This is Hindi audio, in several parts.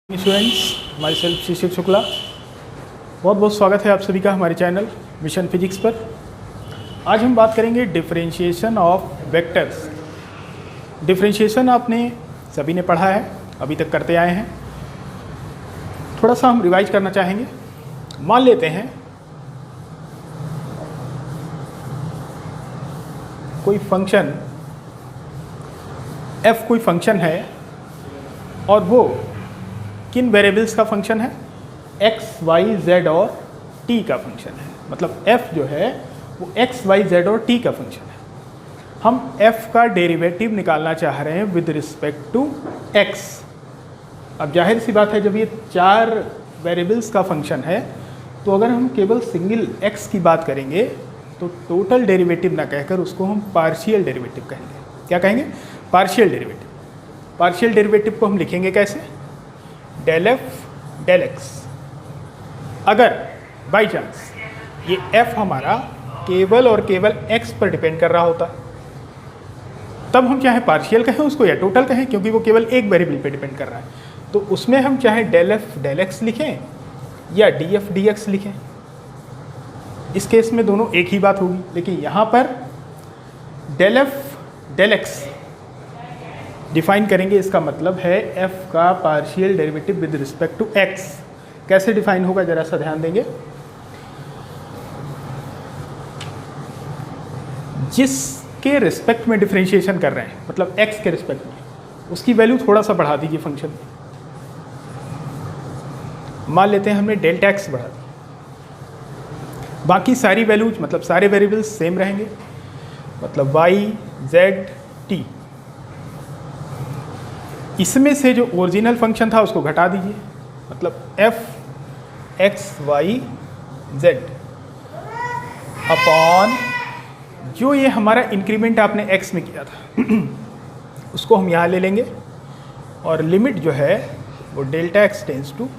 स्टूडेंट्स, माई सेल्फ शिशिर शुक्ला। बहुत बहुत स्वागत है आप सभी का हमारे चैनल मिशन फिजिक्स पर। आज हम बात करेंगे डिफरेंशिएशन ऑफ वेक्टर्स। डिफरेंशिएशन आपने सभी ने पढ़ा है, अभी तक करते आए हैं। थोड़ा सा हम रिवाइज करना चाहेंगे। मान लेते हैं कोई फंक्शन f कोई फंक्शन है और वो किन वेरिएबल्स का फंक्शन है? x, y, z और t का फंक्शन है। मतलब f जो है वो x, y, z और t का फंक्शन है। हम f का डेरिवेटिव निकालना चाह रहे हैं विद रिस्पेक्ट टू x। अब जाहिर सी बात है, जब ये चार वेरिएबल्स का फंक्शन है तो अगर हम केवल सिंगल x की बात करेंगे तो टोटल डेरिवेटिव ना कहकर उसको हम पार्शियल डेरिवेटिव कहेंगे। क्या कहेंगे? Partial derivative. पार्शियल डेरिवेटिव को हम लिखेंगे कैसे? Del F del X. अगर बाई चांस ये f हमारा केवल और केवल x पर डिपेंड कर रहा होता तब हम चाहे पार्शियल कहें उसको या टोटल कहें, क्योंकि वो केवल एक वेरिएबल पे डिपेंड कर रहा है, तो उसमें हम चाहे डेल एफ डेल एक्स लिखें या डी एफ डी एक्स लिखें। इस केस में दोनों एक ही बात होगी, लेकिन यहाँ पर del F del X define करेंगे। इसका मतलब है f का partial derivative with respect to x। कैसे डिफाइन होगा जरा सा ध्यान देंगे। जिसके रिस्पेक्ट में डिफरेंशिएशन कर रहे हैं, मतलब x के रिस्पेक्ट में, उसकी वैल्यू थोड़ा सा बढ़ा दीजिए फंक्शन में। मान लेते हैं हमने डेल्टा x बढ़ा दी, बाकी सारी वैल्यूज मतलब सारे वेरिएबल्स सेम रहेंगे, मतलब y, z, t। इसमें से जो ओरिजिनल फंक्शन था उसको घटा दीजिए, मतलब f x y z upon जो ये हमारा इंक्रीमेंट आपने x में किया था उसको हम यहाँ ले लेंगे और लिमिट जो है वो डेल्टा x टेंस टू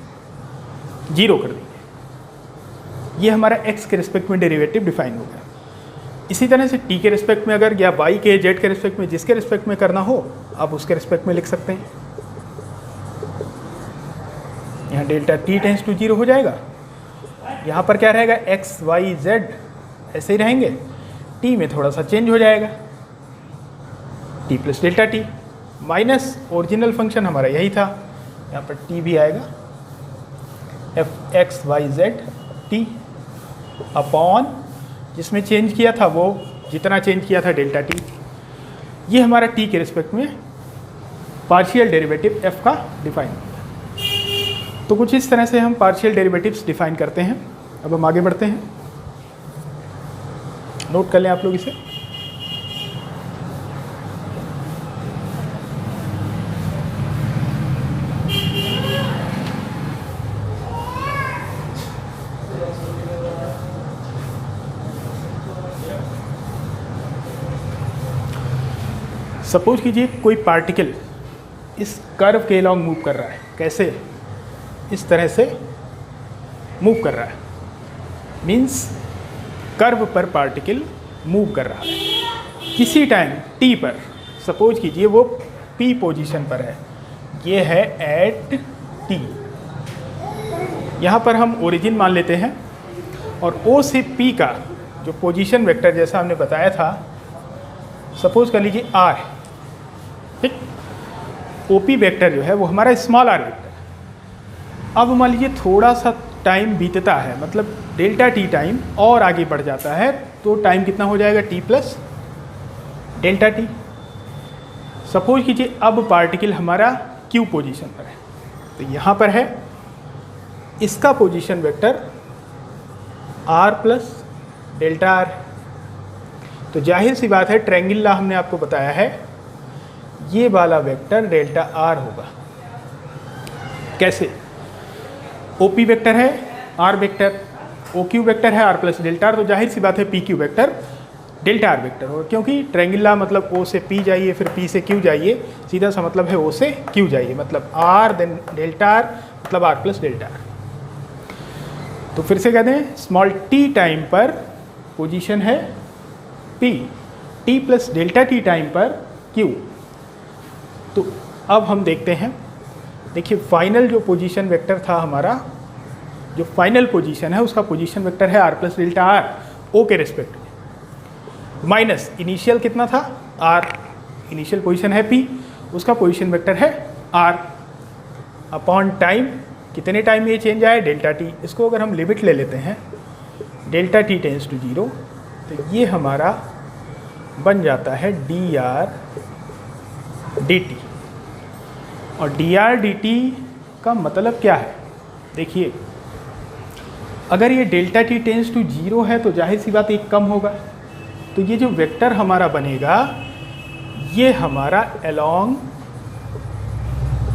0 कर देंगे। ये हमारा x के रिस्पेक्ट में डेरिवेटिव डिफाइन हो गया। इसी तरह से t के रिस्पेक्ट में अगर या y के z के रिस्पेक्ट में जिसके रिस्पेक्ट में करना हो आप उसके रिस्पेक्ट में लिख सकते हैं। यहाँ डेल्टा t टेंस टू 0 हो जाएगा। यहाँ पर क्या रहेगा? x, y, z ऐसे ही रहेंगे, t में थोड़ा सा चेंज हो जाएगा, t plus delta t minus original function हमारा यही था, यहाँ पर t भी आएगा, f x y z t upon जिसमें चेंज किया था वो जितना चेंज किया था डेल्टा t। ये हमारा t के रिस्पेक्ट में पार्शियल डेरिवेटिव f का डिफाइन होता है। तो कुछ इस तरह से हम पार्शियल डेरिवेटिव्स डिफाइन करते हैं। अब हम आगे बढ़ते हैं, नोट कर लें आप लोग इसे। सपोज कीजिए कोई पार्टिकल इस कर्व के अलॉन्ग मूव कर रहा है। कैसे? इस तरह से मूव कर रहा है, मीन्स कर्व पर पार्टिकल मूव कर रहा है किसी टाइम t पर। सपोज कीजिए वो p पोजीशन पर है, ये है एट t। यहाँ पर हम ओरिजिन मान लेते हैं और o से p का जो पोजीशन वेक्टर जैसा हमने बताया था, सपोज कर लीजिए r है, ठीक। OP वेक्टर जो है वो हमारा स्मॉल r वेक्टर है। अब मान लीजिए थोड़ा सा टाइम बीतता है, मतलब डेल्टा t टाइम और आगे बढ़ जाता है, तो टाइम कितना हो जाएगा? t plus delta t। Suppose कीजिए अब पार्टिकल हमारा q पोजीशन पर है, तो यहाँ पर है इसका position vector r plus delta r। तो जाहिर सी बात है, ट्रायंगल लॉ हमने आपको बताया है, ये वाला वेक्टर डेल्टा r होगा। कैसे? OP वेक्टर है r वेक्टर, OQ वेक्टर है r प्लस डेल्टा r, तो जाहिर सी बात है PQ vector delta r vector होगा, क्योंकि ट्रायंगल लॉ मतलब O से P जाइए फिर P से Q जाइए, सीधा सा मतलब है O से Q जाइए, मतलब r देन डेल्टा r मतलब r प्लस डेल्टा r। तो फिर से कहते हैं स्मॉल t टाइम पर पोजीशन है P, t plus delta t time पर Q। तो अब हम देखते हैं देखिए फाइनल जो पोजीशन वेक्टर था हमारा, जो फाइनल पोजीशन है उसका पोजीशन वेक्टर है r प्लस डेल्टा आर ओ के रेस्पेक्ट में, माइनस इनिशियल कितना था r, इनिशियल पोजीशन है p, उसका पोजीशन वेक्टर है r अपॉन टाइम, कितने टाइम में ये चेंज आया डेल्टा t। इसको अगर हम लिमिट ले लेते हैं डेल्टा t टेंस टू 0, तो ये हमारा बन जाता है dr dt। और dr dt का मतलब क्या है, देखिए अगर ये डेल्टा t टेंस टू 0 है तो जाहिर सी बात एक कम होगा, तो ये जो वेक्टर हमारा बनेगा ये हमारा अलोंग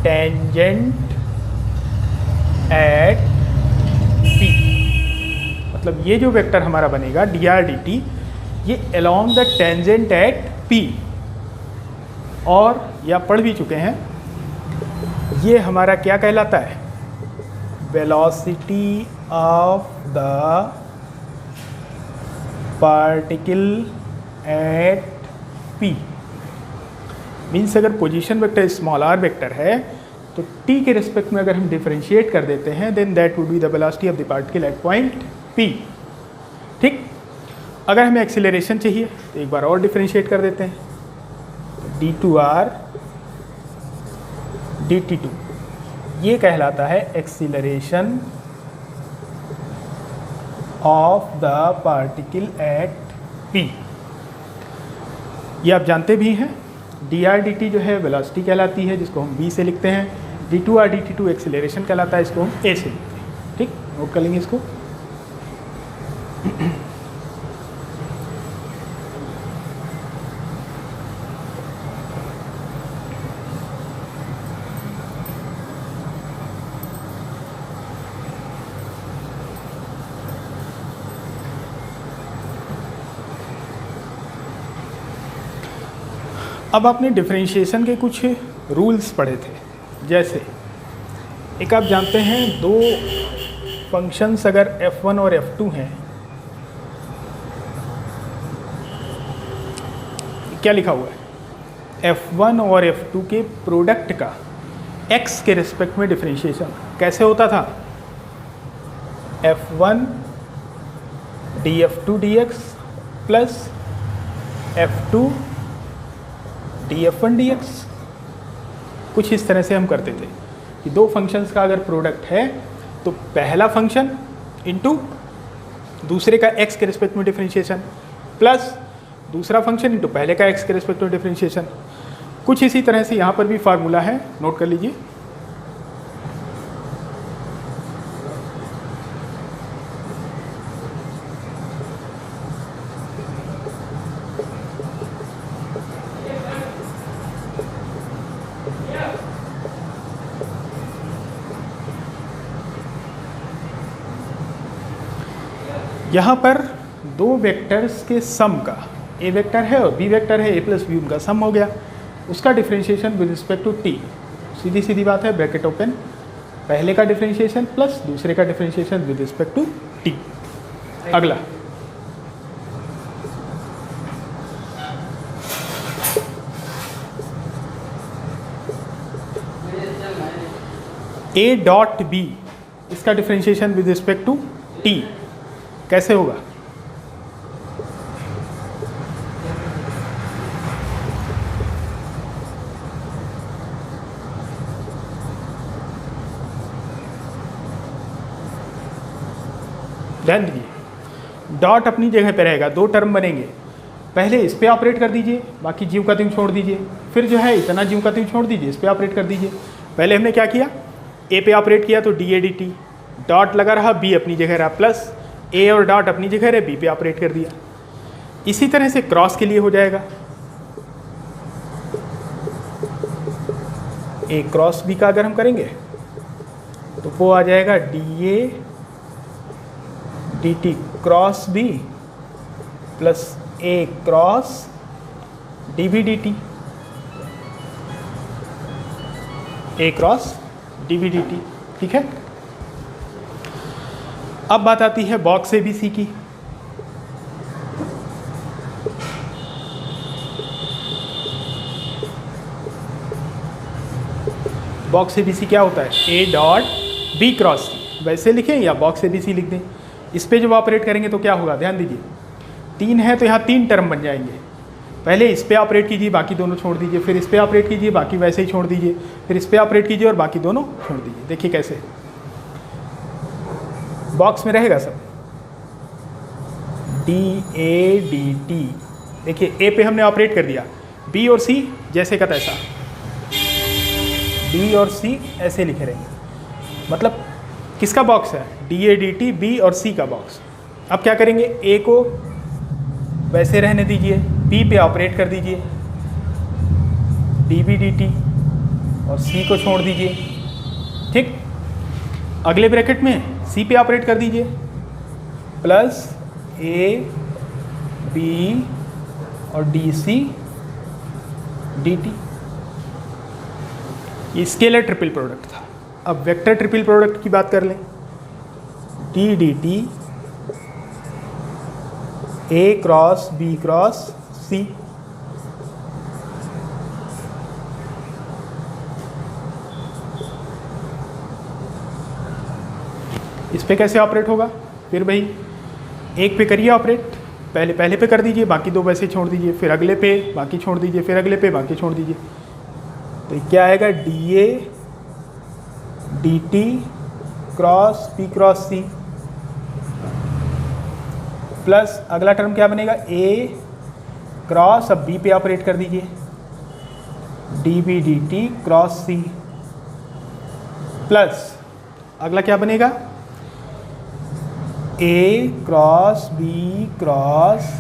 टेंजेंट एट p, मतलब ये जो वेक्टर हमारा बनेगा dr dt ये along the tangent at p, और या पढ़ भी चुके हैं ये हमारा क्या कहलाता है, velocity of the particle at p। Means अगर position vector small r vector है तो t के रिस्पेक्ट में अगर हम डिफरेंशिएट कर देते हैं then that would be the velocity of the particle at point p। ठीक, अगर हमें एक्सीलरेशन चाहिए तो एक बार और डिफरेंशिएट कर देते हैं, d2r dt2 ये कहलाता है acceleration of the particle at p। ये आप जानते भी हैं, dr dt जो है वेलोसिटी कहलाती है जिसको हम v से लिखते हैं, d2r dt2 एक्सीलरेशन कहलाता है इसको हम a से लिखते हैं। ठीक, नोट कर लेंगे इसको। अब आपने डिफरेंशिएशन के कुछ रूल्स पढ़े थे, जैसे एक आप जानते हैं दो फंक्शंस अगर f1 और f2 हैं, क्या लिखा हुआ है f1 और f2 के प्रोडक्ट का x के रिस्पेक्ट में डिफरेंशिएशन कैसे होता था, f1 df2 dx plus f2 df1 dx। कुछ इस तरह से हम करते थे कि दो फंक्शंस का अगर प्रोडक्ट है तो पहला फंक्शन इनटू दूसरे का x के रिस्पेक्ट में डिफरेंशिएशन प्लस दूसरा फंक्शन इनटू पहले का x के रिस्पेक्ट में डिफरेंशिएशन। कुछ इसी तरह से यहाँ पर भी फार्मूला है, नोट कर लीजिए। यहाँ पर दो वेक्टर्स के सम का, ए वेक्टर है और बी वेक्टर है, ए प्लस बी उनका सम हो गया, उसका differentiation with respect to t. सीधी सीधी बात है, ब्रैकेट ओपन, पहले का डिफरेंशिएशन प्लस दूसरे का differentiation with respect to T. अगला ए डॉट बी, इसका differentiation with respect to T कैसे होगा, ध्यान दीजिए डॉट अपनी जगह पे रहेगा, दो टर्म बनेंगे, पहले इस पे ऑपरेट कर दीजिए, बाकी जीव का त्यों छोड़ दीजिए, फिर जो है इतना जीव का त्यों छोड़ दीजिए, इस पे ऑपरेट कर दीजिए। पहले हमने क्या किया, ए पे ऑपरेट किया तो D A D T, dot लगा रहा, बी अपनी जगह रहा, प्लस ए और डॉट अपनी जगह रहे, बी पे ऑपरेट कर दिया। इसी तरह से क्रॉस के लिए हो जाएगा, ए क्रॉस बी का अगर हम करेंगे तो वो आ जाएगा D A D T cross B plus A cross D B D T, A cross D B D T. ठीक है, अब बात आती है बॉक्स ए बी सी की। बॉक्स ए बी सी क्या होता है, ए डॉट बी क्रॉस सी, वैसे लिखें या बॉक्स ए बी सी लिख दें। इस पे जब ऑपरेट करेंगे तो क्या होगा, ध्यान दीजिए 3 है तो यहाँ 3 टर्म बन जाएंगे। पहले इस पे ऑपरेट कीजिए, बाकी दोनों छोड़ दीजिए, फिर इस पे ऑपरेट कीजिए, बाकी वैसे ही छोड़ दीजिए, फिर इस पे ऑपरेट कीजिए और बाकी दोनों छोड़ दीजिए। देखिए कैसे बॉक्स में रहेगा सब, डी ए डी टी। देखिए ए पे हमने ऑपरेट कर दिया, बी और सी जैसे का तैसा, डी और सी ऐसे लिखे रहेंगे, मतलब किसका बॉक्स है, D A D T, B और सी का बॉक्स। अब क्या करेंगे, ए को वैसे रहने दीजिए, बी पे ऑपरेट कर दीजिए, डी बी डी टी, और सी को छोड़ दीजिए। ठीक, अगले ब्रैकेट में सी पे ऑपरेट कर दीजिए, प्लस ए बी और डी सी डी टी। ये स्केलर ट्रिपल प्रोडक्ट था। अब वेक्टर ट्रिपल प्रोडक्ट की बात कर लें, d d T A cross b cross c. इस पे कैसे ऑपरेट होगा, फिर भाई एक पे करिए ऑपरेट, पहले पे कर दीजिए, बाकी दो वैसे छोड़ दीजिए, फिर अगले पे बाकी छोड़ दीजिए, फिर अगले पे बाकी छोड़ दीजिए। तो क्या आएगा, d A D T cross b cross c, plus अगला टर्म क्या बनेगा, ए क्रॉस, अब बी पे ऑपरेट कर दीजिए, d B D T cross c, plus अगला क्या बनेगा, ए क्रॉस बी क्रॉस